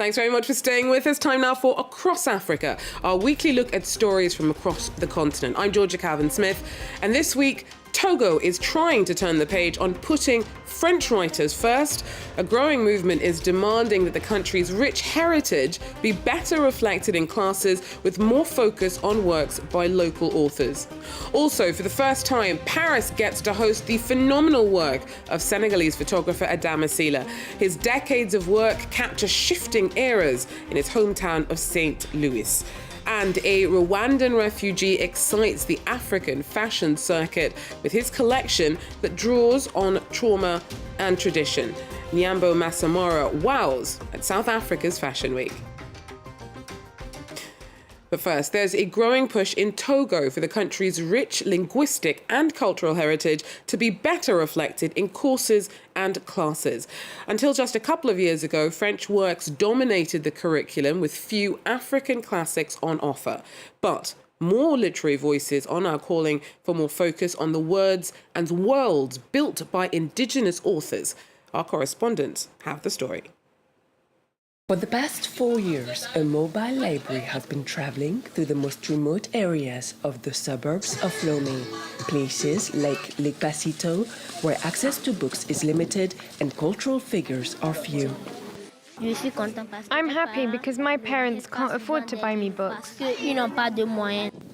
Thanks very much for staying with us. Time now for Across Africa, our weekly look at stories from across the continent. I'm Georgia Calvin-Smith, and this week, Togo is trying to turn the page on putting French writers first. A growing movement is demanding that the country's rich heritage be better reflected in classes with more focus on works by local authors. Also, for the first time, Paris gets to host the phenomenal work of Senegalese photographer Adama Sylla. His decades of work capture shifting eras in his hometown of St. Louis. And a Rwandan refugee excites the African fashion circuit with his collection that draws on trauma and tradition. Nyambo Masamora wows at South Africa's Fashion Week. But first, there's a growing push in Togo for the country's rich linguistic and cultural heritage to be better reflected in courses and classes. Until just a couple of years ago, French works dominated the curriculum with few African classics on offer. But more literary voices are now calling for more focus on the words and worlds built by indigenous authors. Our correspondents have the story. For the past 4 years, a mobile library has been traveling through the most remote areas of the suburbs of Lomé, places like Lake Pasito, where access to books is limited and cultural figures are few. I'm happy because my parents can't afford to buy me books.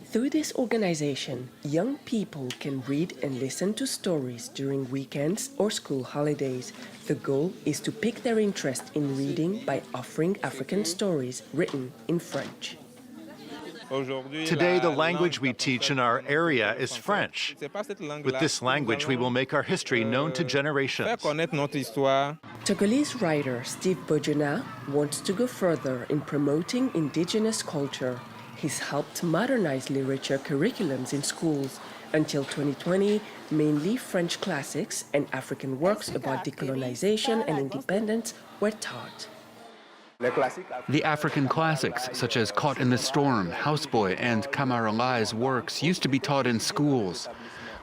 Through this organization, young people can read and listen to stories during weekends or school holidays. The goal is to pique their interest in reading by offering African stories written in French. Today, the language we teach in our area is French. With this language, we will make our history known to generations. Togolese writer Steve Bojuna wants to go further in promoting indigenous culture. He's helped modernize literature curriculums in schools. Until 2020, mainly French classics and African works about decolonization and independence were taught. The African classics, such as Caught in the Storm, Houseboy, and Camaralai's works, used to be taught in schools.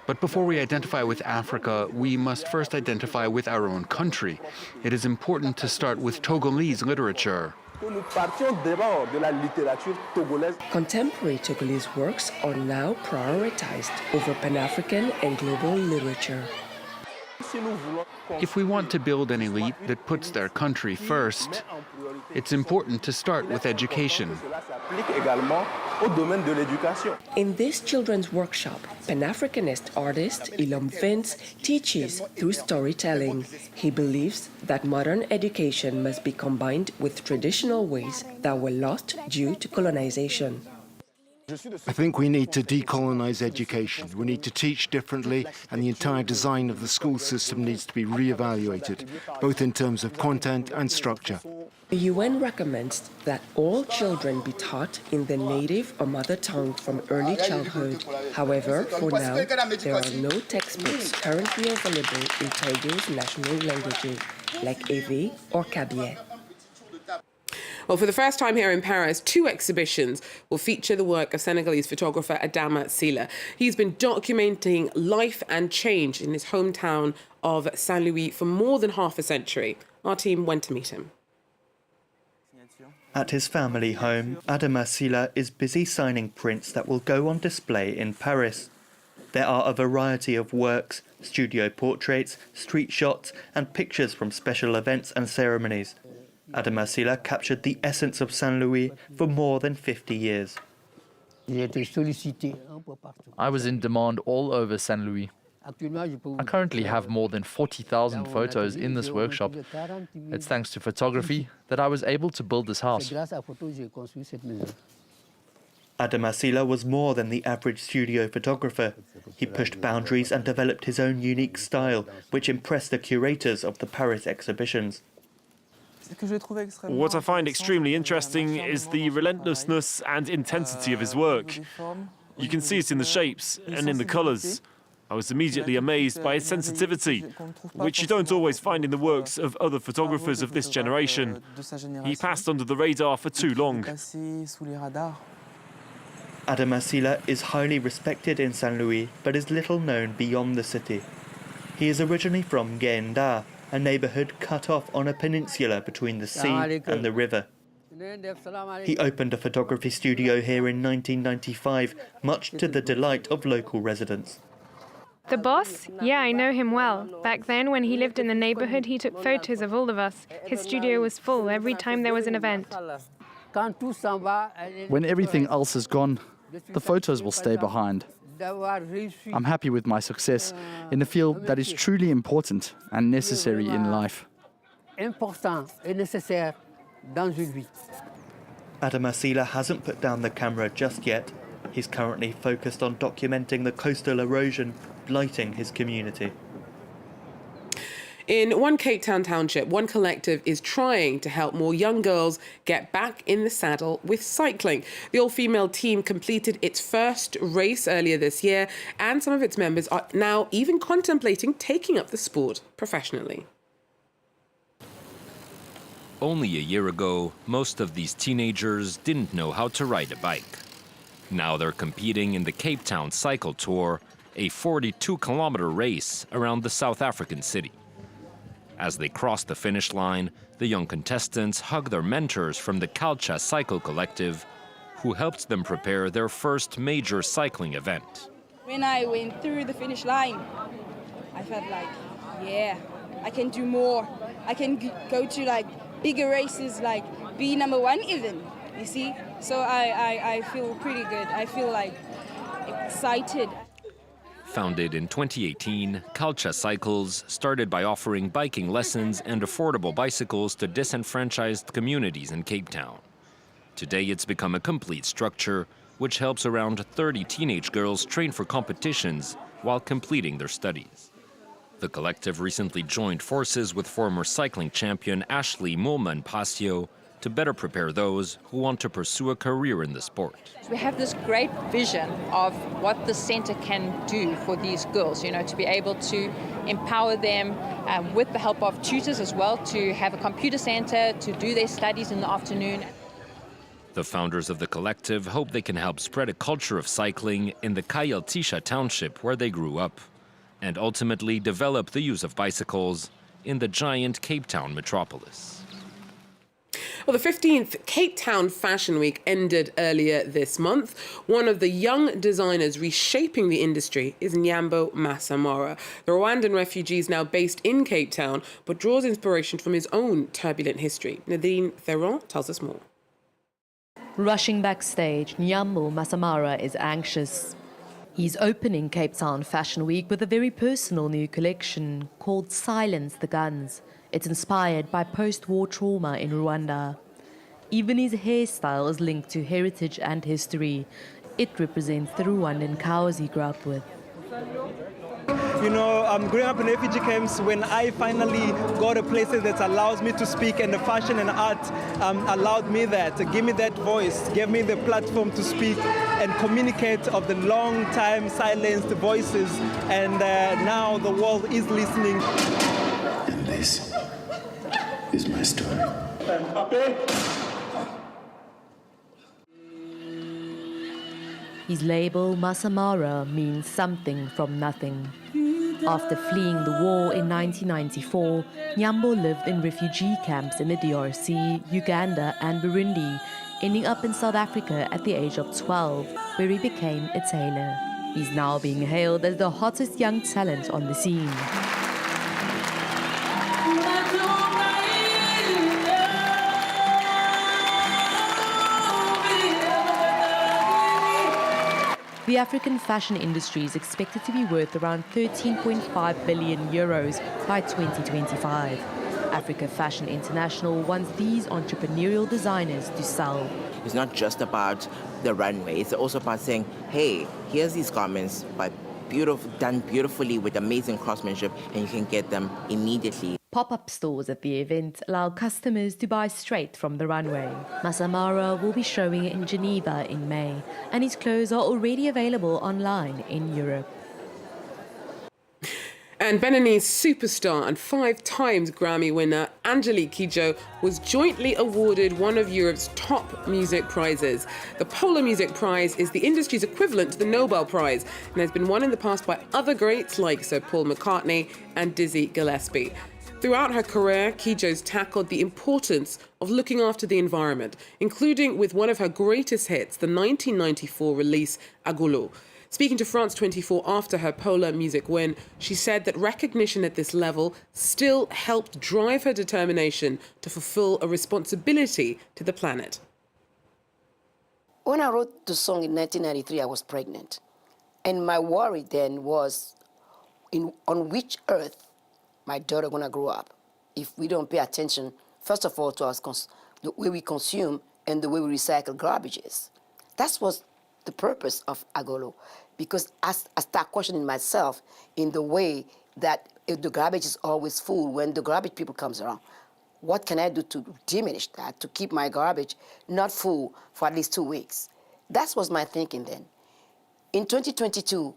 But before we identify with Africa, we must first identify with our own country. It is important to start with Togolese literature. Contemporary Togolese works are now prioritized over Pan-African and global literature. If we want to build an elite that puts their country first, it's important to start with education. In this children's workshop, Pan-Africanist artist Ilom Vince teaches through storytelling. He believes that modern education must be combined with traditional ways that were lost due to colonization. I think we need to decolonize education. We need to teach differently, and the entire design of the school system needs to be re-evaluated, both in terms of content and structure. The UN recommends that all children be taught in their native or mother tongue from early childhood. However, for now, there are no textbooks currently available in Togo's national languages, like Ewe or Kabye. Well, for the first time here in Paris, 2 exhibitions will feature the work of Senegalese photographer Adama Sylla. He's been documenting life and change in his hometown of St. Louis for more than half a century. Our team went to meet him. At his family home, Adama Sylla is busy signing prints that will go on display in Paris. There are a variety of works, studio portraits, street shots, and pictures from special events and ceremonies. Adama Sylla captured the essence of St. Louis for more than 50 years. I was in demand all over St. Louis. I currently have more than 40,000 photos in this workshop. It's thanks to photography that I was able to build this house. Adama Sylla was more than the average studio photographer. He pushed boundaries and developed his own unique style, which impressed the curators of the Paris exhibitions. What I find extremely interesting is the relentlessness and intensity of his work. You can see it in the shapes and in the colours. I was immediately amazed by his sensitivity, which you don't always find in the works of other photographers of this generation. He passed under the radar for too long. Adama Sylla is highly respected in St. Louis, but is little known beyond the city. He is originally from Guenda, a neighbourhood cut off on a peninsula between the sea and the river. He opened a photography studio here in 1995, much to the delight of local residents. The boss? Yeah, I know him well. Back then, when he lived in the neighborhood, he took photos of all of us. His studio was full every time there was an event. When everything else is gone, the photos will stay behind. I'm happy with my success in a field that is truly important and necessary in life. Adama Sylla hasn't put down the camera just yet. He's currently focused on documenting the coastal erosion blighting his community. In one Cape Town township, one collective is trying to help more young girls get back in the saddle with cycling. The all-female team completed its first race earlier this year, and some of its members are now even contemplating taking up the sport professionally. Only a year ago, most of these teenagers didn't know how to ride a bike. Now they're competing in the Cape Town Cycle Tour, a 42-kilometer race around the South African city. As they cross the finish line, the young contestants hug their mentors from the Culture Cycle Collective, who helped them prepare their first major cycling event. When I went through the finish line, I felt like, yeah, I can do more. I can go to like bigger races, like be number one even, you see? So I feel pretty good. I feel like excited. Founded in 2018, Culture Cycles started by offering biking lessons and affordable bicycles to disenfranchised communities in Cape Town. Today it's become a complete structure, which helps around 30 teenage girls train for competitions while completing their studies. The collective recently joined forces with former cycling champion Ashley Mulman-Pasio to better prepare those who want to pursue a career in the sport. We have this great vision of what the centre can do for these girls, you know, to be able to empower them with the help of tutors as well, to have a computer centre, to do their studies in the afternoon. The founders of the collective hope they can help spread a culture of cycling in the Kayeltisha township where they grew up, and ultimately develop the use of bicycles in the giant Cape Town metropolis. Well, the 15th Cape Town Fashion Week ended earlier this month. One of the young designers reshaping the industry is Nyambo Masamara. The Rwandan refugee is now based in Cape Town, but draws inspiration from his own turbulent history. Nadine Theron tells us more. Rushing backstage, Nyambo Masamara is anxious. He's opening Cape Town Fashion Week with a very personal new collection called Silence the Guns. It's inspired by post-war trauma in Rwanda. Even his hairstyle is linked to heritage and history. It represents the Rwandan cows he grew up with. You know, growing up in refugee camps, when I finally got a place that allows me to speak, and the fashion and art allowed me that, give me that voice, gave me the platform to speak and communicate of the long time silenced voices, and now the world is listening. And this is my story. His label, Masamara, means something from nothing. After fleeing the war in 1994, Nyambo lived in refugee camps in the DRC, Uganda and Burundi, ending up in South Africa at the age of 12, where he became a tailor. He's now being hailed as the hottest young talent on the scene. The African fashion industry is expected to be worth around 13.5 billion euros by 2025. Africa Fashion International wants these entrepreneurial designers to sell. It's not just about the runway, it's also about saying, hey, here's these garments, but done beautifully with amazing craftsmanship, and you can get them immediately. Pop-up stores at the event allow customers to buy straight from the runway. Masamara will be showing in Geneva in May, and his clothes are already available online in Europe. And Beninese superstar and 5-time Grammy winner Angelique Kidjo was jointly awarded one of Europe's top music prizes. The Polar Music Prize is the industry's equivalent to the Nobel Prize and has been won in the past by other greats like Sir Paul McCartney and Dizzy Gillespie. Throughout her career, Kidjo's tackled the importance of looking after the environment, including with one of her greatest hits, the 1994 release Agolo. Speaking to France 24 after her Polar Music win, she said that recognition at this level still helped drive her determination to fulfill a responsibility to the planet. When I wrote the song in 1993, I was pregnant. And my worry then was on which earth my daughter gonna grow up if we don't pay attention, first of all, to the way we consume and the way we recycle garbages. That was the purpose of Agolo, because I start questioning myself in the way that if the garbage is always full when the garbage people comes around. What can I do to diminish that, to keep my garbage not full for at least 2 weeks? That was my thinking then. In 2022,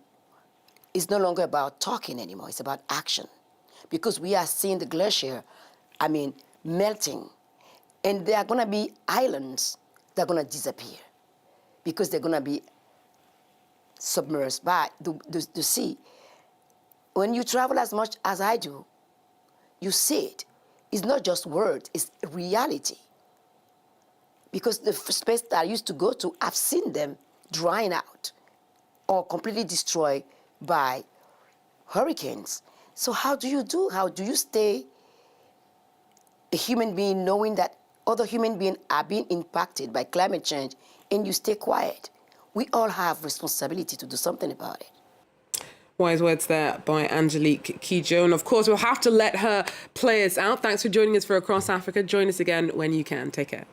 it's no longer about talking anymore, it's about action. Because we are seeing the glacier, melting. And there are gonna be islands that are gonna disappear because they're gonna be submerged by the sea. When you travel as much as I do, you see it. It's not just words, it's reality. Because the space that I used to go to, I've seen them drying out or completely destroyed by hurricanes. So how do you stay a human being knowing that other human beings are being impacted by climate change and you stay quiet? We all have responsibility to do something about it. Wise words there by Angelique Kidjo. And of course, we'll have to let her play us out. Thanks for joining us for Across Africa. Join us again when you can. Take care.